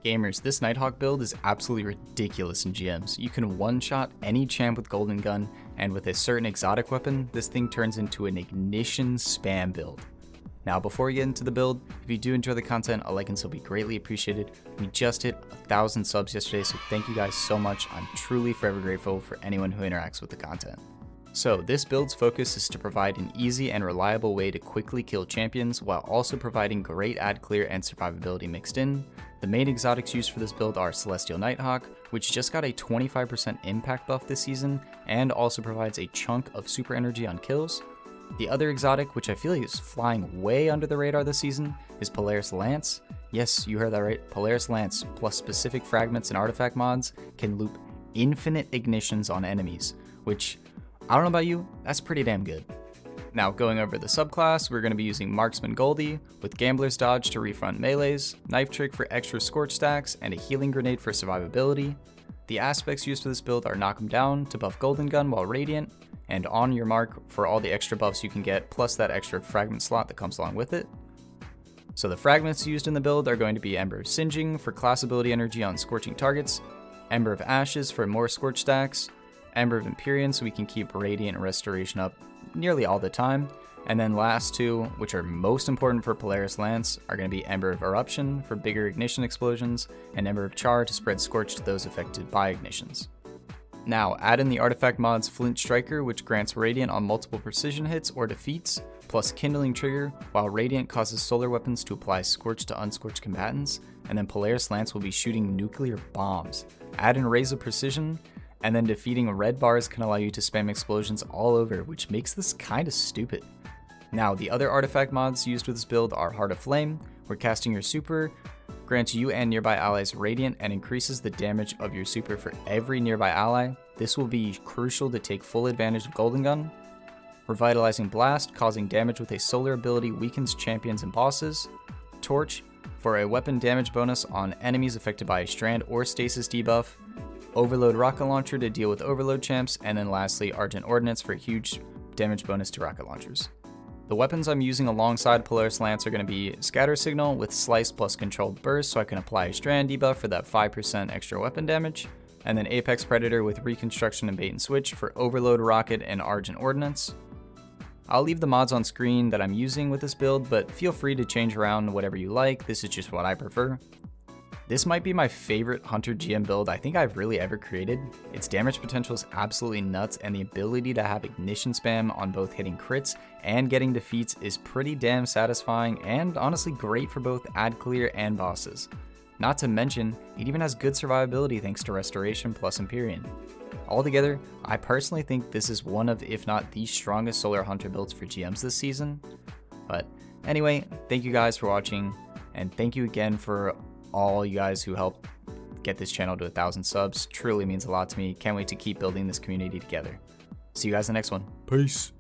Gamers, this Nighthawk build is absolutely ridiculous in GMs. You can one-shot any champ with Golden Gun, and with a certain exotic weapon, this thing turns into an ignition spam build. Now before we get into the build, if you do enjoy the content, a like and sub will be greatly appreciated. We just hit 1,000 subs yesterday, so thank you guys so much. I'm truly forever grateful for anyone who interacts with the content. So this build's focus is to provide an easy and reliable way to quickly kill champions while also providing great ad clear and survivability mixed in. The main exotics used for this build are Celestial Nighthawk, which just got a 25% impact buff this season and also provides a chunk of super energy on kills. The other exotic, which I feel like is flying way under the radar this season, is Polaris Lance. Yes, you heard that right, Polaris Lance plus specific fragments and artifact mods can loop infinite ignitions on enemies, which, I don't know about you, that's pretty damn good. Now going over the subclass, we're going to be using Marksman Goldie with Gambler's Dodge to refront melees, Knife Trick for extra Scorch stacks, and a Healing Grenade for survivability. The aspects used for this build are Knock 'em Down to buff Golden Gun while Radiant, and On Your Mark for all the extra buffs you can get, plus that extra fragment slot that comes along with it. So the fragments used in the build are going to be Ember of Singeing for class ability energy on scorching targets, Ember of Ashes for more Scorch stacks, Ember of Empyrean so we can keep Radiant and Restoration up nearly all the time, and then last two, which are most important for Polaris Lance, are going to be Ember of Eruption for bigger ignition explosions, and Ember of Char to spread Scorch to those affected by ignitions. Now add in the artifact mods Flint Striker, which grants Radiant on multiple precision hits or defeats, plus Kindling Trigger, while Radiant causes solar weapons to apply Scorch to unscorched combatants, and then Polaris Lance will be shooting nuclear bombs. Add in Raise of Precision, and then defeating red bars can allow you to spam explosions all over, which makes this kinda stupid. Now, the other artifact mods used with this build are Heart of Flame, where casting your super grants you and nearby allies Radiant and increases the damage of your super for every nearby ally. This will be crucial to take full advantage of Golden Gun. Revitalizing Blast, causing damage with a solar ability weakens champions and bosses. Torch, for a weapon damage bonus on enemies affected by a strand or stasis debuff. Overload Rocket Launcher to deal with overload champs, and then lastly Argent Ordnance for a huge damage bonus to rocket launchers. The weapons I'm using alongside Polaris Lance are going to be Scatter Signal with Slice plus Controlled Burst so I can apply a strand debuff for that 5% extra weapon damage, and then Apex Predator with Reconstruction and Bait and Switch for Overload Rocket and Argent Ordnance. I'll leave the mods on screen that I'm using with this build, but feel free to change around whatever you like, this is just what I prefer. This might be my favorite Hunter GM build I think I've really ever created. Its damage potential is absolutely nuts, and the ability to have ignition spam on both hitting crits and getting defeats is pretty damn satisfying and honestly great for both ad clear and bosses. Not to mention, it even has good survivability thanks to Restoration plus Empyrean. Altogether, I personally think this is one of, if not the strongest Solar Hunter builds for GMs this season. But anyway, thank you guys for watching, and thank you again for all you guys who helped get this channel to 1,000 subs. Truly means a lot to me. Can't wait to keep building this community together. See you guys in the next one. Peace.